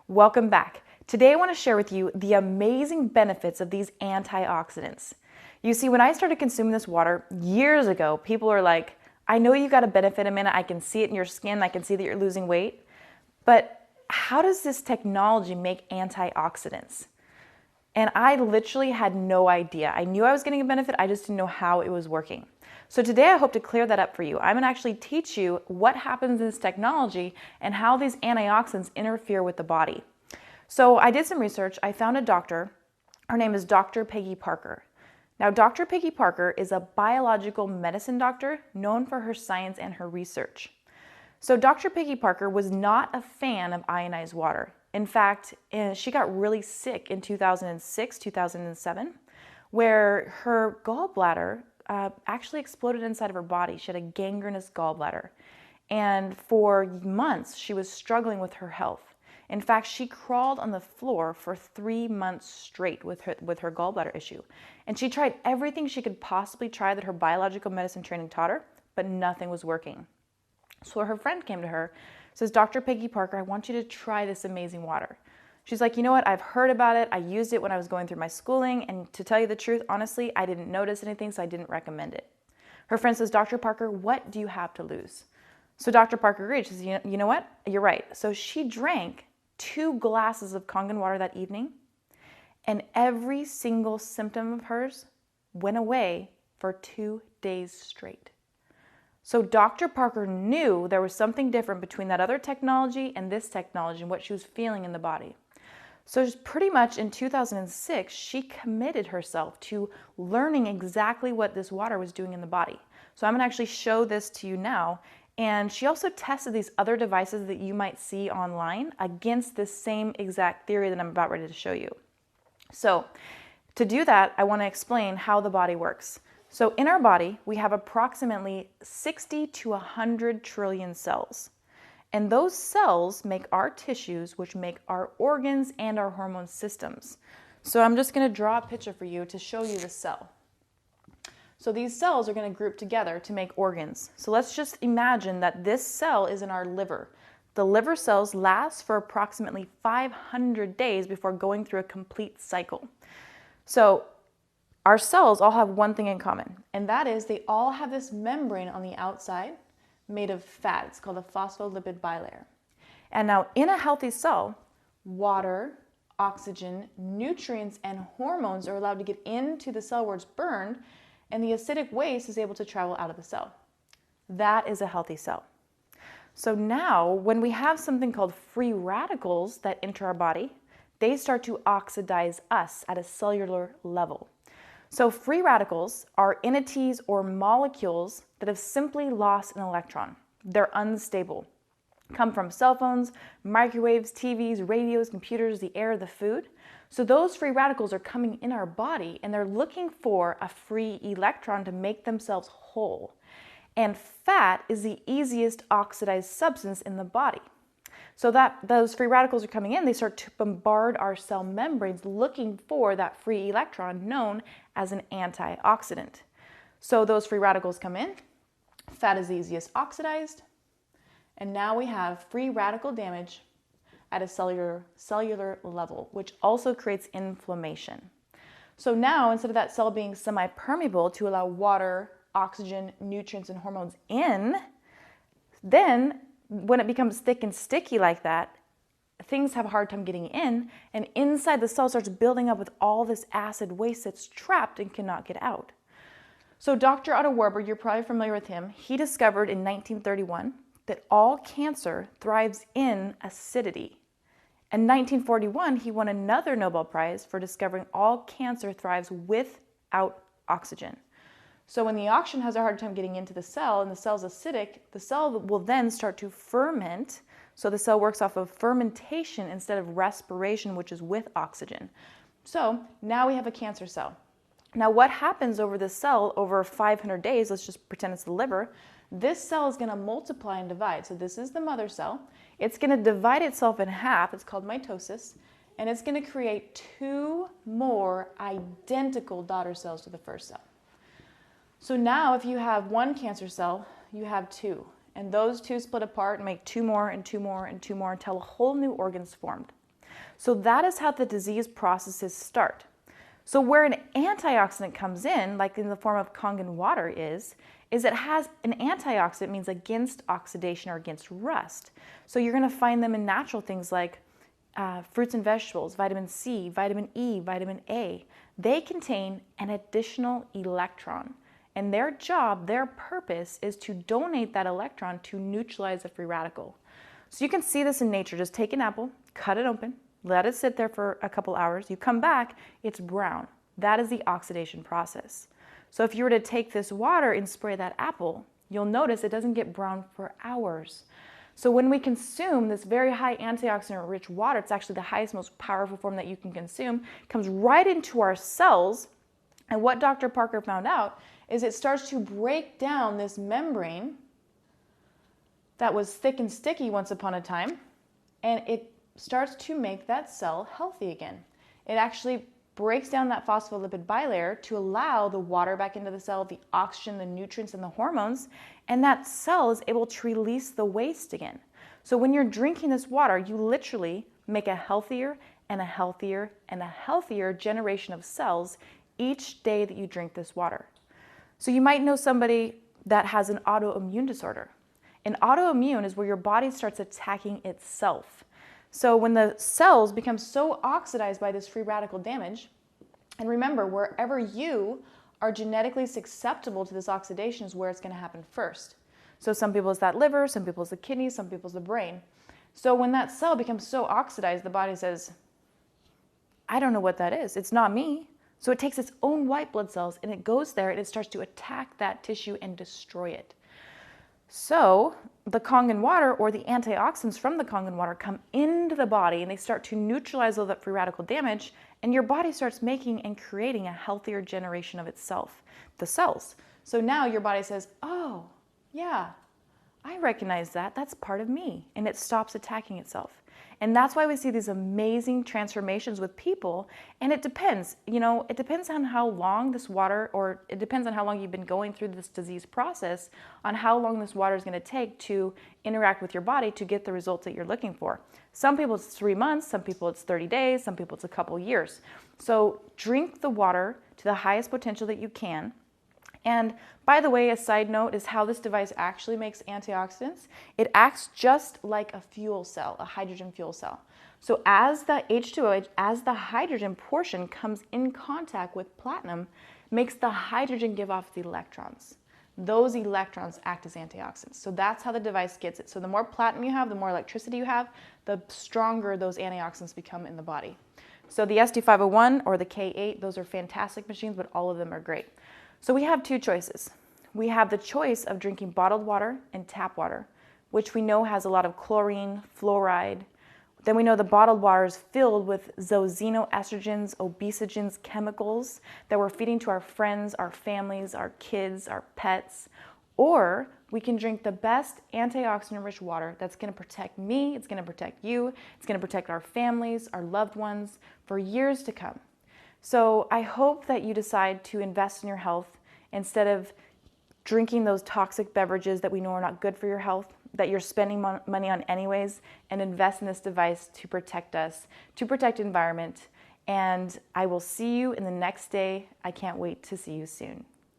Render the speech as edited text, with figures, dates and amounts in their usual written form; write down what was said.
Welcome back. Today I want to share with you the amazing benefits of these antioxidants. You see, when I started consuming this water years ago, people are like, I know you got a benefit in a minute, I can see it in your skin, I can see that you're losing weight, but how does this technology make antioxidants? And I literally had no idea. I knew I was getting a benefit, I just didn't know how it was working. So today I hope to clear that up for you. I'm going to actually teach you what happens in this technology and how these antioxidants interfere with the body. So I did some research. I found a doctor. Her name is Dr. Peggy Parker. Now, Dr. Peggy Parker is a biological medicine doctor known for her science and her research. So Dr. Peggy Parker was not a fan of ionized water. In fact, she got really sick in 2006, 2007, where her gallbladder actually exploded inside of her body. She had a gangrenous gallbladder. And for months, she was struggling with her health. In fact, she crawled on the floor for 3 months straight with her gallbladder issue. And she tried everything she could possibly try that her biological medicine training taught her, but nothing was working. So her friend came to her, says, Dr. Peggy Parker, I want you to try this amazing water. She's like, you know what, I've heard about it. I used it when I was going through my schooling. And to tell you the truth, honestly, I didn't notice anything, so I didn't recommend it. Her friend says, Dr. Parker, what do you have to lose? So Dr. Parker agreed. She says, you know what, you're right. So she drank 2 glasses of Kangen water that evening, and every single symptom of hers went away for 2 days straight. So Dr. Parker knew there was something different between that other technology and this technology and what she was feeling in the body. So pretty much in 2006, she committed herself to learning exactly what this water was doing in the body. So I'm going to actually show this to you now. And she also tested these other devices that you might see online against this same exact theory that I'm about ready to show you. So to do that, I want to explain how the body works. So in our body, we have approximately 60 to 100 trillion cells. And those cells make our tissues, which make our organs and our hormone systems. So I'm just going to draw a picture for you to show you the cell. So these cells are going to group together to make organs. So let's just imagine that this cell is in our liver. The liver cells last for approximately 500 days before going through a complete cycle. So our cells all have one thing in common, and that is they all have this membrane on the outside made of fat. It's called a phospholipid bilayer. And now in a healthy cell, water, oxygen, nutrients, and hormones are allowed to get into the cell where it's burned, and the acidic waste is able to travel out of the cell. That is a healthy cell. So now when we have something called free radicals that enter our body, they start to oxidize us at a cellular level. So free radicals are entities or molecules that have simply lost an electron. They're unstable. Come from cell phones, microwaves, TVs, radios, computers, the air, the food. So those free radicals are coming in our body and they're looking for a free electron to make themselves whole. And fat is the easiest oxidized substance in the body. So that those free radicals are coming in, they start to bombard our cell membranes looking for that free electron known as an antioxidant. So those free radicals come in, fat is the easiest oxidized, and now we have free radical damage at a cellular level, which also creates inflammation. So now instead of that cell being semi-permeable to allow water, oxygen, nutrients, and hormones in, then when it becomes thick and sticky like that, things have a hard time getting in, and inside the cell starts building up with all this acid waste that's trapped and cannot get out. So Dr. Otto Warburg, you're probably familiar with him, he discovered in 1931 that all cancer thrives in acidity. In 1941, he won another Nobel Prize for discovering all cancer thrives without oxygen. So when the oxygen has a hard time getting into the cell and the cell's acidic, the cell will then start to ferment. So the cell works off of fermentation instead of respiration, which is with oxygen. So now we have a cancer cell. Now what happens over this cell over 500 days, let's just pretend it's the liver, this cell is going to multiply and divide. So this is the mother cell. It's going to divide itself in half. It's called mitosis. And it's going to create 2 more identical daughter cells to the first cell. So now if you have 1 cancer cell, you have 2. And those 2 split apart and make 2 more and 2 more and 2 more until a whole new organ's formed. So that is how the disease processes start. So where an antioxidant comes in, like in the form of Kangen water is it has an antioxidant, means against oxidation or against rust. So you're going to find them in natural things like fruits and vegetables, vitamin C, vitamin E, vitamin A. They contain an additional electron. And their job, their purpose is to donate that electron to neutralize a free radical. So you can see this in nature. Just take an apple, cut it open, let it sit there for a couple hours. You come back, it's brown. That is the oxidation process. So if you were to take this water and spray that apple, you'll notice it doesn't get brown for hours. So when we consume this very high antioxidant-rich water, it's actually the highest, most powerful form that you can consume, comes right into our cells. And what Dr. Parker found out is it starts to break down this membrane that was thick and sticky once upon a time, and it starts to make that cell healthy again. It actually breaks down that phospholipid bilayer to allow the water back into the cell, the oxygen, the nutrients, and the hormones, and that cell is able to release the waste again. So when you're drinking this water, you literally make a healthier and a healthier and a healthier generation of cells each day that you drink this water. So you might know somebody that has an autoimmune disorder. An autoimmune is where your body starts attacking itself. So when the cells become so oxidized by this free radical damage, and remember, wherever you are genetically susceptible to this oxidation is where it's going to happen first. So some people it's that liver, some people it's the kidneys, some people it's the brain. So when that cell becomes so oxidized, the body says, I don't know what that is. It's not me. So it takes its own white blood cells and it goes there and it starts to attack that tissue and destroy it. So the Kangen water or the antioxidants from the Kangen water come into the body and they start to neutralize all that free radical damage, and your body starts making and creating a healthier generation of itself, the cells. So now your body says, oh, yeah, I recognize that. That's part of me. And it stops attacking itself. And that's why we see these amazing transformations with people. And it depends, it depends on how long this water, or it depends on how long you've been going through this disease process, on how long this water is going to take to interact with your body to get the results that you're looking for. Some people it's 3 months, some people it's 30 days, some people it's a couple years. So drink the water to the highest potential that you can. And by the way, a side note is how this device actually makes antioxidants. It acts just like a fuel cell, a hydrogen fuel cell. So as the H2O, as the hydrogen portion comes in contact with platinum, makes the hydrogen give off the electrons. Those electrons act as antioxidants. So that's how the device gets it. So the more platinum you have, the more electricity you have, the stronger those antioxidants become in the body. So the SD501 or the K8, those are fantastic machines, but all of them are great. So we have two choices. We have the choice of drinking bottled water and tap water, which we know has a lot of chlorine, fluoride. Then we know the bottled water is filled with those xenoestrogens, obesogens, chemicals that we're feeding to our friends, our families, our kids, our pets. Or we can drink the best antioxidant-rich water that's going to protect me, it's going to protect you, it's going to protect our families, our loved ones for years to come. So I hope that you decide to invest in your health instead of drinking those toxic beverages that we know are not good for your health, that you're spending money on anyways, and invest in this device to protect us, to protect the environment. And I will see you in the next day. I can't wait to see you soon.